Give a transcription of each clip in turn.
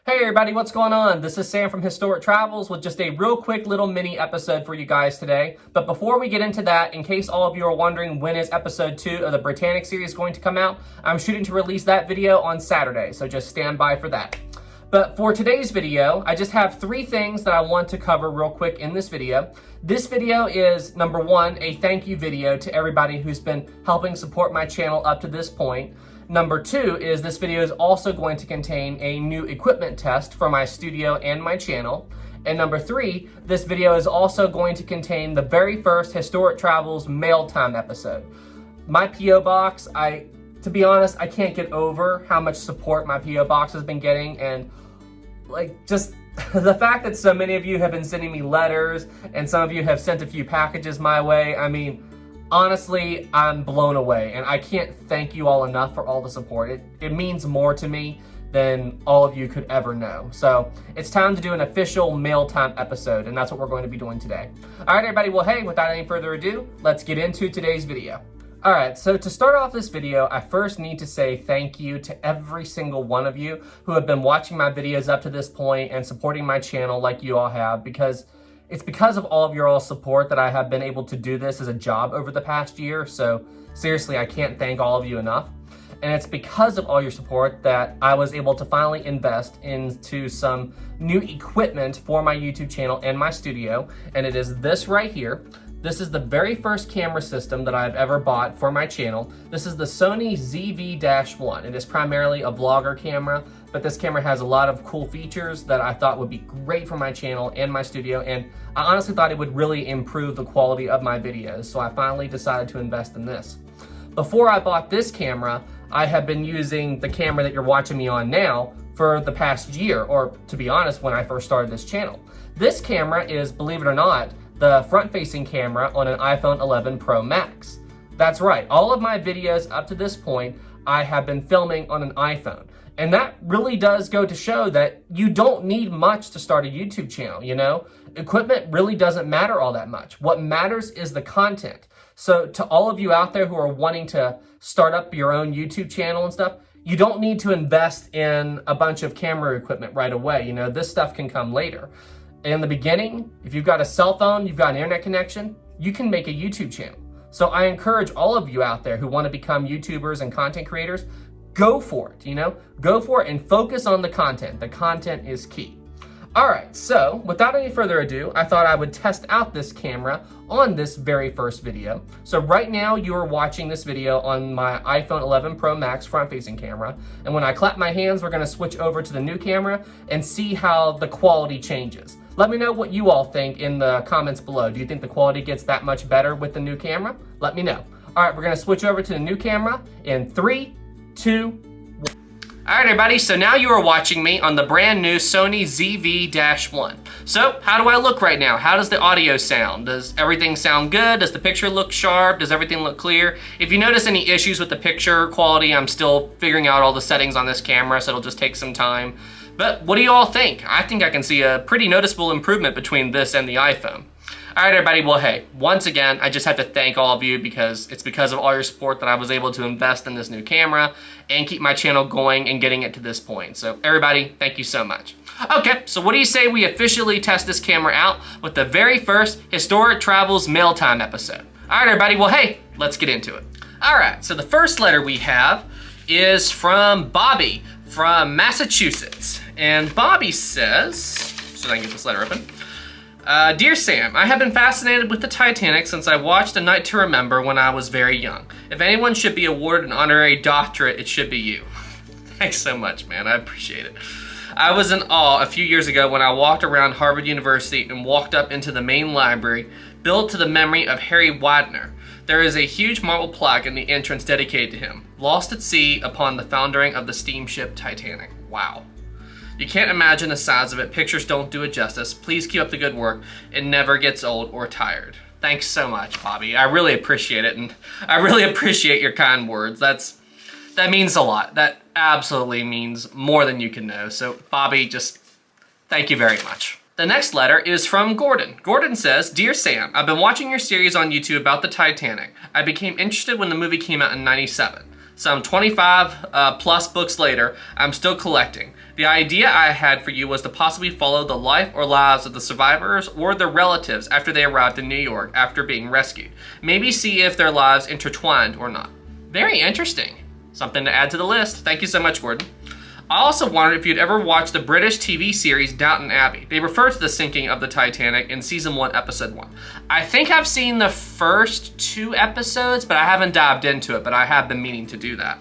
Hey everybody, what's going on? This is Sam from Historic Travels with just a real quick little mini episode for you guys today. But before we get into that, in case all of you are wondering when is episode 2 of the Titanic series going to come out, I'm shooting to release that video on Saturday, so just stand by for that. But for today's video, I just have 3 things that I want to cover real quick in this video. This video is, number 1, a thank you video to everybody who's been helping support my channel up to this point. Number 2 is this video is also going to contain a new equipment test for my studio and my channel. And number 3, this video is also going to contain the very first Historic Travels mail time episode. My P.O Box, to be honest, I can't get over how much support my P.O Box has been getting, and just the fact that so many of you have been sending me letters and some of you have sent a few packages my way, I mean, honestly, I'm blown away, and I can't thank you all enough for all the support. It means more to me than all of you could ever know. So it's time to do an official mail time episode, and that's what we're going to be doing today. All right, everybody, well, hey, without any further ado, let's get into today's video. All right, so to start off this video, I first need to say thank you to every single one of you who have been watching my videos up to this point and supporting my channel like you all have, because it's because of all of your all support that I have been able to do this as a job over the past year. So seriously, I can't thank all of you enough. And it's because of all your support that I was able to finally invest into some new equipment for my YouTube channel and my studio. And it is this right here. This is the very first camera system that I've ever bought for my channel. This is the Sony ZV-1. It is primarily a vlogger camera, but this camera has a lot of cool features that I thought would be great for my channel and my studio, and I honestly thought it would really improve the quality of my videos, so I finally decided to invest in this. Before I bought this camera, I have been using the camera that you're watching me on now for the past year, or to be honest, when I first started this channel. This camera is, believe it or not, the front-facing camera on an iPhone 11 Pro Max. That's right, all of my videos up to this point, I have been filming on an iPhone. And that really does go to show that you don't need much to start a YouTube channel, you know? Equipment really doesn't matter all that much. What matters is the content. So to all of you out there who are wanting to start up your own YouTube channel and stuff, you don't need to invest in a bunch of camera equipment right away. You know, this stuff can come later. In the beginning, if you've got a cell phone, you've got an internet connection, you can make a YouTube channel. So I encourage all of you out there who want to become YouTubers and content creators, go for it, you know? Go for it and focus on the content. The content is key. All right, so without any further ado, I thought I would test out this camera on this very first video. So right now you are watching this video on my iPhone 11 Pro Max front-facing camera. And when I clap my hands, we're gonna switch over to the new camera and see how the quality changes. Let me know what you all think in the comments below. Do you think the quality gets that much better with the new camera? Let me know. All right, we're gonna switch over to the new camera in 3, 2, 1. All right, everybody, so now you are watching me on the brand new Sony ZV-1. So how do I look right now? How does the audio sound? Does everything sound good? Does the picture look sharp? Does everything look clear? If you notice any issues with the picture quality, I'm still figuring out all the settings on this camera, so it'll just take some time. But what do you all think? I think I can see a pretty noticeable improvement between this and the iPhone. All right, everybody, well, hey, once again, I just have to thank all of you because it's because of all your support that I was able to invest in this new camera and keep my channel going and getting it to this point. So everybody, thank you so much. Okay, so what do you say we officially test this camera out with the very first Historic Travels mail time episode? All right, everybody, well, hey, let's get into it. All right, so the first letter we have is from Bobby from Massachusetts. And Bobby says, so I can get this letter open. Dear Sam, I have been fascinated with the Titanic since I watched A Night to Remember when I was very young. If anyone should be awarded an honorary doctorate, it should be you. Thanks so much, man. I appreciate it. I was in awe a few years ago when I walked around Harvard University and walked up into the main library built to the memory of Harry Widener. There is a huge marble plaque in the entrance dedicated to him, lost at sea upon the foundering of the steamship Titanic. Wow. You can't imagine the size of it. Pictures don't do it justice. Please keep up the good work. It never gets old or tired. Thanks so much, Bobby. I really appreciate it, and I really appreciate your kind words. That means a lot. That absolutely means more than you can know. So, Bobby, just thank you very much. The next letter is from Gordon. Gordon says, Dear Sam, I've been watching your series on YouTube about the Titanic. I became interested when the movie came out in '97. Some 25 plus books later, I'm still collecting. The idea I had for you was to possibly follow the life or lives of the survivors or their relatives after they arrived in New York after being rescued. Maybe see if their lives intertwined or not. Very interesting. Something to add to the list. Thank you so much, Gordon. I also wondered if you'd ever watched the British TV series Downton Abbey. They refer to the sinking of the Titanic in season 1, episode 1. I think I've seen the first 2 episodes, but I haven't dived into it, but I have been meaning to do that.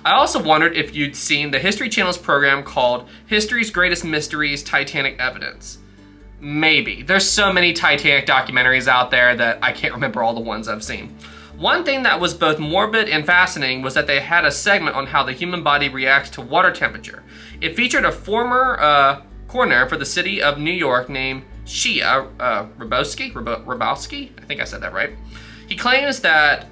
I also wondered if you'd seen the History Channel's program called History's Greatest Mysteries, Titanic Evidence. Maybe. There's so many Titanic documentaries out there that I can't remember all the ones I've seen. One thing that was both morbid and fascinating was that they had a segment on how the human body reacts to water temperature. It featured a former coroner for the city of New York named Shia Rabowski? I think I said that right. He claims that,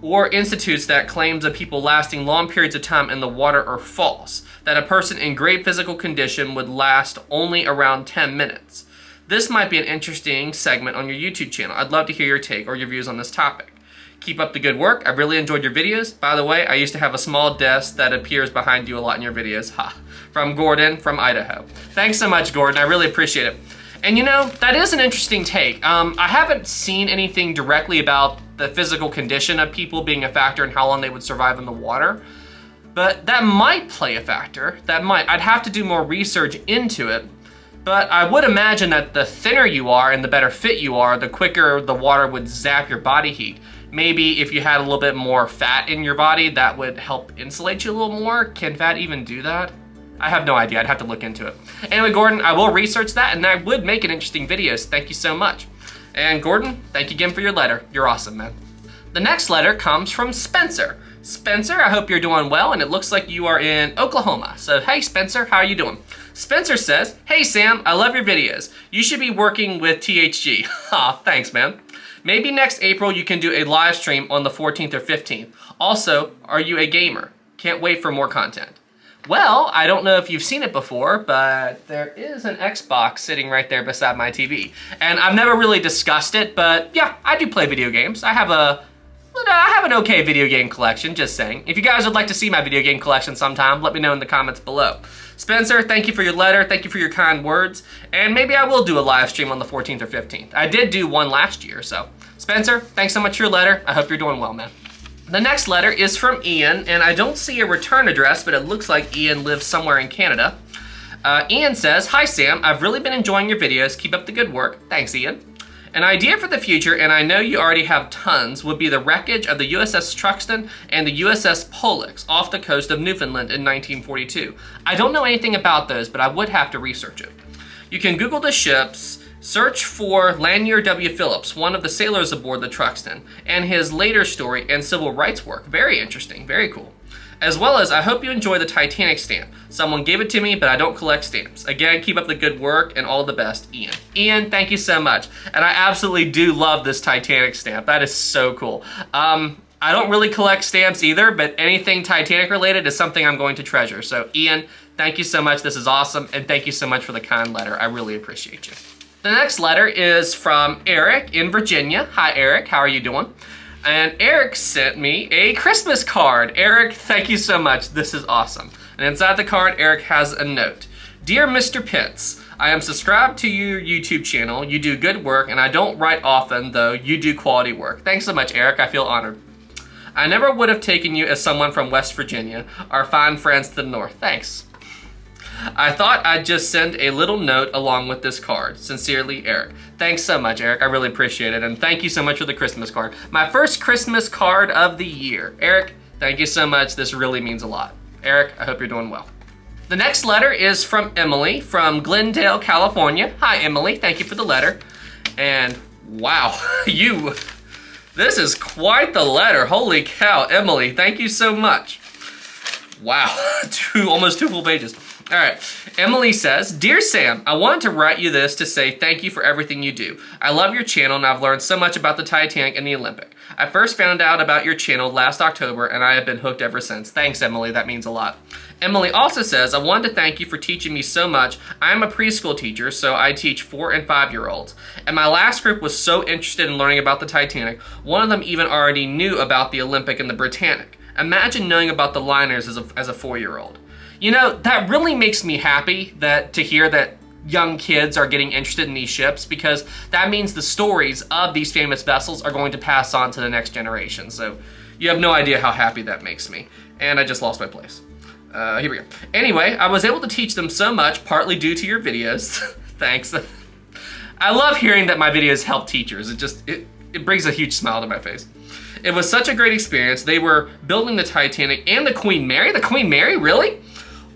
or institutes that claims of people lasting long periods of time in the water are false, that a person in great physical condition would last only around 10 minutes. This might be an interesting segment on your YouTube channel. I'd love to hear your take or your views on this topic. Keep up the good work. I really enjoyed your videos. By the way, I used to have a small desk that appears behind you a lot in your videos. Ha. From Gordon from Idaho. Thanks so much, Gordon. I really appreciate it. And you know, that is an interesting take. I haven't seen anything directly about the physical condition of people being a factor in how long they would survive in the water, but that might play a factor. That might. I'd have to do more research into it, but I would imagine that the thinner you are and the better fit you are, the quicker the water would zap your body heat. Maybe if you had a little bit more fat in your body, that would help insulate you a little more. Can fat even do that? I have no idea. I'd have to look into it. Anyway, Gordon, I will research that, and I would make an interesting video, so thank you so much. And Gordon, thank you again for your letter. You're awesome, man. The next letter comes from Spencer. Spencer, I hope you're doing well, and it looks like you are in Oklahoma. So, hey, Spencer, how are you doing? Spencer says, hey, Sam, I love your videos. You should be working with THG. Aw, thanks, man. Maybe next April you can do a live stream on the 14th or 15th. Also, are you a gamer? Can't wait for more content. Well, I don't know if you've seen it before, but there is an Xbox sitting right there beside my TV. And I've never really discussed it, but yeah, I do play video games. I have an okay video game collection, just saying. If you guys would like to see my video game collection sometime, let me know in the comments below. Spencer, thank you for your letter. Thank you for your kind words. And maybe I will do a live stream on the 14th or 15th. I did do one last year, so. Spencer, thanks so much for your letter. I hope you're doing well, man. The next letter is from Ian, and I don't see a return address, but it looks like Ian lives somewhere in Canada. Ian says, hi Sam, I've really been enjoying your videos. Keep up the good work. Thanks, Ian. An idea for the future, and I know you already have tons, would be the wreckage of the USS Truxtun and the USS Pollux off the coast of Newfoundland in 1942. I don't know anything about those, but I would have to research it. You can Google the ships, search for Lanier W. Phillips, one of the sailors aboard the Truxtun, and his later story and civil rights work. Very interesting, very cool. As well as, I hope you enjoy the Titanic stamp. Someone gave it to me, but I don't collect stamps. Again, keep up the good work, and all the best, Ian. Ian, thank you so much. And I absolutely do love this Titanic stamp. That is so cool. I don't really collect stamps either, but anything Titanic related is something I'm going to treasure. So, Ian, thank you so much. This is awesome, and thank you so much for the kind letter. I really appreciate you. The next letter is from Eric in Virginia. Hi, Eric. How are you doing? And Eric sent me a Christmas card. Eric, thank you so much. This is awesome. And inside the card, Eric has a note. Dear Mr. Pence, I am subscribed to your YouTube channel. You do good work, and I don't write often, though you do quality work. Thanks so much, Eric. I feel honored. I never would have taken you as someone from West Virginia, our fine friends to the north. Thanks. I thought I'd just send a little note along with this card. Sincerely, Eric. Thanks so much, Eric. I really appreciate it. And thank you so much for the Christmas card. My first Christmas card of the year. Eric, thank you so much. This really means a lot. Eric, I hope you're doing well. The next letter is from Emily from Glendale, California. Hi, Emily. Thank you for the letter. And wow, this is quite the letter. Holy cow, Emily, thank you so much. Wow, almost 2 full pages. All right, Emily says, Dear Sam, I wanted to write you this to say thank you for everything you do. I love your channel and I've learned so much about the Titanic and the Olympic. I first found out about your channel last October and I have been hooked ever since. Thanks, Emily, that means a lot. Emily also says, I wanted to thank you for teaching me so much. I am a preschool teacher, so I teach 4 and 5-year-olds. And my last group was so interested in learning about the Titanic, one of them even already knew about the Olympic and the Britannic. Imagine knowing about the liners as a 4-year-old. You know, that really makes me happy to hear that young kids are getting interested in these ships, because that means the stories of these famous vessels are going to pass on to the next generation. So you have no idea how happy that makes me. And I just lost my place. Here we go. Anyway, I was able to teach them so much, partly due to your videos. Thanks. I love hearing that my videos help teachers. It brings a huge smile to my face. It was such a great experience. They were building the Titanic and the Queen Mary. The Queen Mary, really?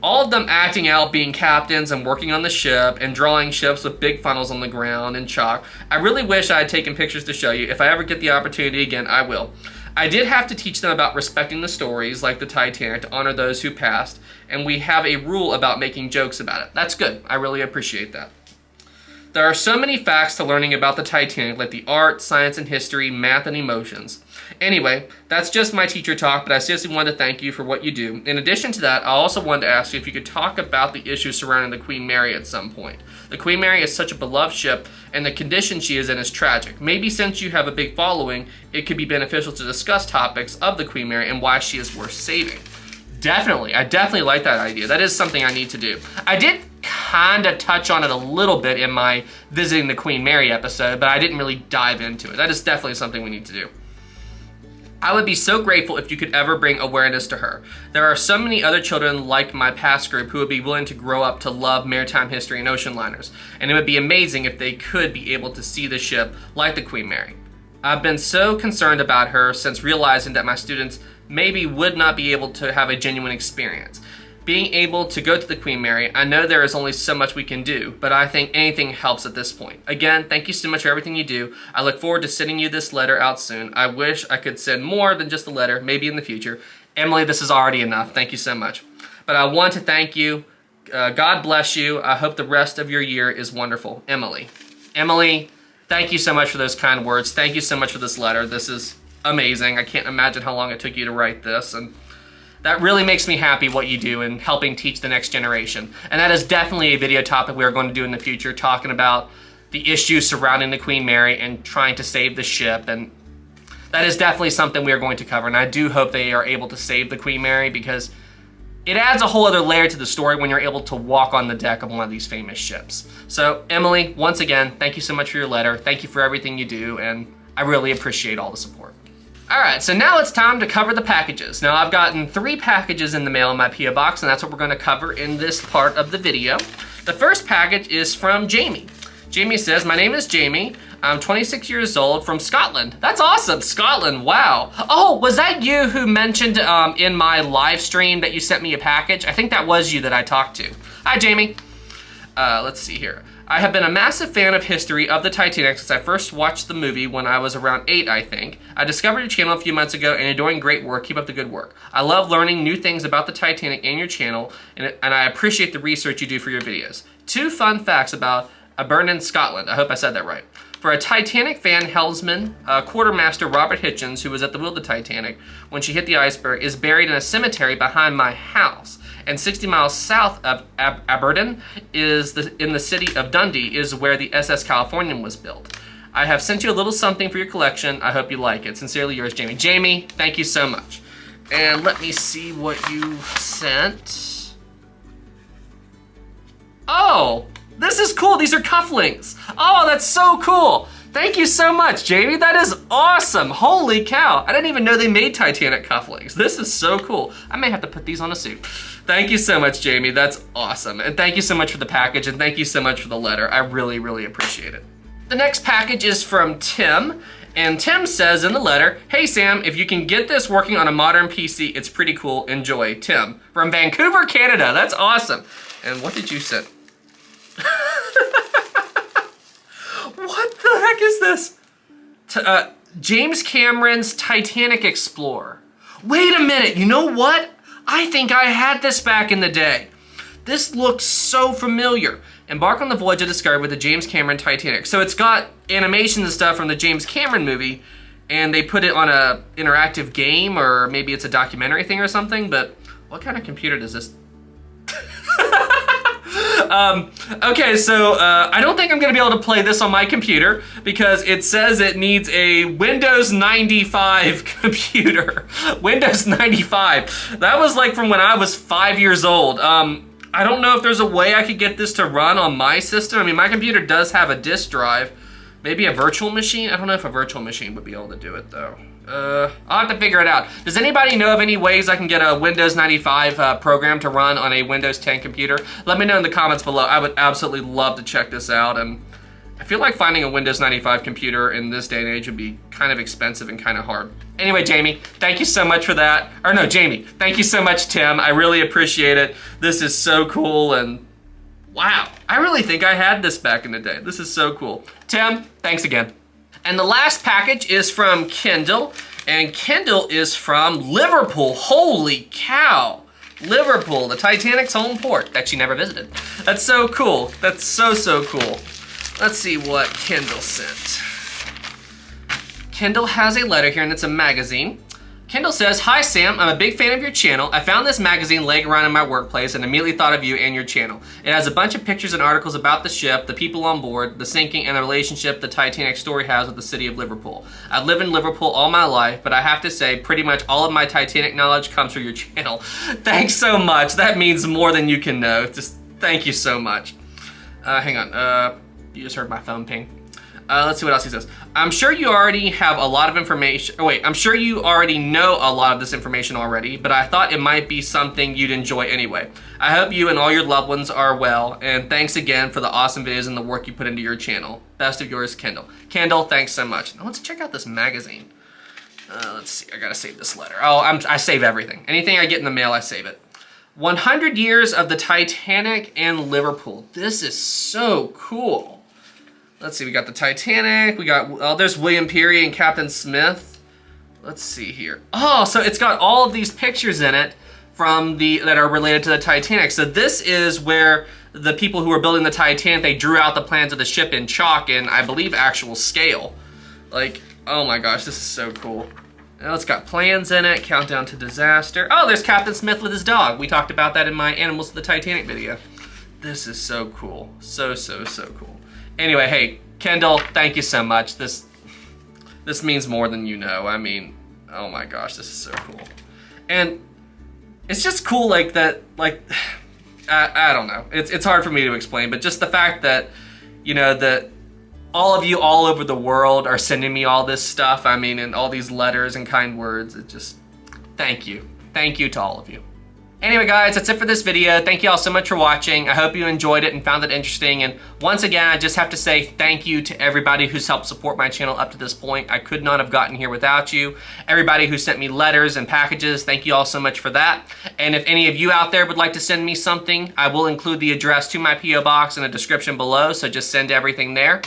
All of them acting out being captains and working on the ship and drawing ships with big funnels on the ground and chalk. I really wish I had taken pictures to show you. If I ever get the opportunity again, I will. I did have to teach them about respecting the stories, like the Titanic, to honor those who passed, and we have a rule about making jokes about it. That's good. I really appreciate that. There are so many facts to learning about the Titanic, like the art, science, and history, math, and emotions. Anyway, that's just my teacher talk, but I seriously wanted to thank you for what you do. In addition to that, I also wanted to ask you if you could talk about the issues surrounding the Queen Mary at some point. The Queen Mary is such a beloved ship, and the condition she is in is tragic. Maybe since you have a big following, it could be beneficial to discuss topics of the Queen Mary and why she is worth saving. Definitely. I definitely like that idea. That is something I need to do. I did kind of touch on it a little bit in my Visiting the Queen Mary episode, but I didn't really dive into it. That is definitely something we need to do. I would be so grateful if you could ever bring awareness to her. There are so many other children like my past group who would be willing to grow up to love maritime history and ocean liners, and it would be amazing if they could be able to see the ship like the Queen Mary. I've been so concerned about her since realizing that my students maybe would not be able to have a genuine experience. Being able to go to the Queen Mary, I know there is only so much we can do, but I think anything helps at this point. Again, thank you so much for everything you do. I look forward to sending you this letter out soon. I wish I could send more than just a letter, maybe in the future. Emily, this is already enough. Thank you so much. But I want to thank you. God bless you. I hope the rest of your year is wonderful. Emily. Emily, thank you so much for those kind words. Thank you so much for this letter. This is amazing. I can't imagine how long it took you to write this, and that really makes me happy what you do in helping teach the next generation. And that is definitely a video topic we are going to do in the future, talking about the issues surrounding the Queen Mary and trying to save the ship. And that is definitely something we are going to cover. And I do hope they are able to save the Queen Mary, because it adds a whole other layer to the story when you're able to walk on the deck of one of these famous ships. So Emily, once again, thank you so much for your letter. Thank you for everything you do, and I really appreciate all the support. Alright, so now it's time to cover the packages. Now I've gotten 3 packages in the mail in my P.O Box, and that's what we're going to cover in this part of the video. The first package is from Jamie. Jamie says, my name is Jamie. I'm 26 years old from Scotland. That's awesome, Scotland, wow. Oh, was that you who mentioned in my live stream that you sent me a package? I think that was you that I talked to. Hi, Jamie. Let's see here. I have been a massive fan of history of the Titanic since I first watched the movie when I was around 8, I think. I discovered your channel a few months ago and you're doing great work. Keep up the good work. I love learning new things about the Titanic and your channel, and I appreciate the research you do for your videos. 2 fun facts about Aberdeen, Scotland. I hope I said that right. For a Titanic fan, helmsman, quartermaster Robert Hitchens, who was at the wheel of the Titanic when she hit the iceberg, is buried in a cemetery behind my house. And 60 miles south of Aberdeen in the city of Dundee is where the SS Californian was built. I have sent you a little something for your collection. I hope you like it. Sincerely yours, Jamie. Jamie, thank you so much. And let me see what you sent. Oh, this is cool. These are cufflinks. Oh, that's so cool. Thank you so much, Jamie. That is awesome. Holy cow. I didn't even know they made Titanic cufflinks. This is so cool. I may have to put these on a suit. Thank you so much, Jamie. That's awesome. And thank you so much for the package, and thank you so much for the letter. I really, really appreciate it. The next package is from Tim, and Tim says in the letter, hey Sam, if you can get this working on a modern PC, it's pretty cool. Enjoy, Tim. From Vancouver, Canada. That's awesome. And what did you send? What the heck is this? James Cameron's Titanic Explorer. Wait a minute, you know what? I think I had this back in the day. This looks so familiar. Embark on the voyage of discovery with the James Cameron Titanic. So it's got animations and stuff from the James Cameron movie, and they put it on a interactive game, or maybe it's a documentary thing or something, but what kind of computer does this? Okay, so I don't think I'm gonna be able to play this on my computer because it says it needs a Windows 95 computer. Windows 95. That was like from when I was 5 years old. I don't know if there's a way I could get this to run on my system. I mean, my computer does have a disk drive. Maybe a virtual machine? I don't know if a virtual machine would be able to do it though. I'll have to figure it out. Does anybody know of any ways I can get a Windows 95 program to run on a Windows 10 computer? Let me know in the comments below. I would absolutely love to check this out. And I feel like finding a Windows 95 computer in this day and age would be kind of expensive and kind of hard. Anyway, Jamie, thank you so much for that. Or no, Jamie, thank you so much, Tim. I really appreciate it. This is so cool and wow. I really think I had this back in the day. This is so cool. Tim, thanks again. And the last package is from Kendall, and Kendall is from Liverpool. Holy cow. Liverpool, the Titanic's home port that she never visited. That's so cool. That's so, so cool. Let's see what Kendall sent. Kendall has a letter here, and it's a magazine. Kendall says, "Hi Sam, I'm a big fan of your channel. I found this magazine laying around in my workplace and immediately thought of you and your channel. It has a bunch of pictures and articles about the ship, the people on board, the sinking, and the relationship the Titanic story has with the city of Liverpool. I've lived in Liverpool all my life, but I have to say pretty much all of my Titanic knowledge comes from your channel." Thanks so much. That means more than you can know. Just thank you so much. Hang on. You just heard my phone ping. Let's see what else he says. "I'm sure you already have a lot of information. Oh, wait, I'm sure you already know a lot of this information already, but I thought it might be something you'd enjoy anyway. I hope you and all your loved ones are well, and thanks again for the awesome videos and the work you put into your channel. Best of yours, Kendall." Kendall, thanks so much. Now let's check out this magazine. Let's see, I gotta save this letter. Oh, I save everything. Anything I get in the mail, I save it. 100 years of the Titanic and Liverpool. This is so cool. Let's see, we got the Titanic, we got, there's William Peary and Captain Smith. Let's see here. Oh, so it's got all of these pictures in it from that are related to the Titanic. So this is where the people who were building the Titanic, they drew out the plans of the ship in chalk and I believe actual scale. Like, oh my gosh, this is so cool. Now it's got plans in it, countdown to disaster. Oh, there's Captain Smith with his dog. We talked about that in my Animals of the Titanic video. This is so cool. So, so, so cool. Anyway, hey, Kendall, thank you so much. This means more than you know. I mean, oh my gosh, this is so cool. And it's just cool like that, like, I don't know. It's hard for me to explain, but just the fact that, you know, that all of you all over the world are sending me all this stuff, I mean, and all these letters and kind words, it just, thank you. Thank you to all of you. Anyway guys, that's it for this video. Thank you all so much for watching. I hope you enjoyed it and found it interesting. And once again, I just have to say thank you to everybody who's helped support my channel up to this point. I could not have gotten here without you. Everybody who sent me letters and packages, thank you all so much for that. And if any of you out there would like to send me something, I will include the address to my P.O Box in the description below, so just send everything there.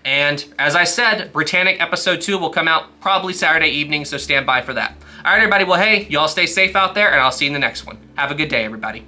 And as I said, Britannic episode 2 will come out probably Saturday evening, so stand by for that. All right, everybody. Well, hey, y'all stay safe out there, and I'll see you in the next one. Have a good day, everybody.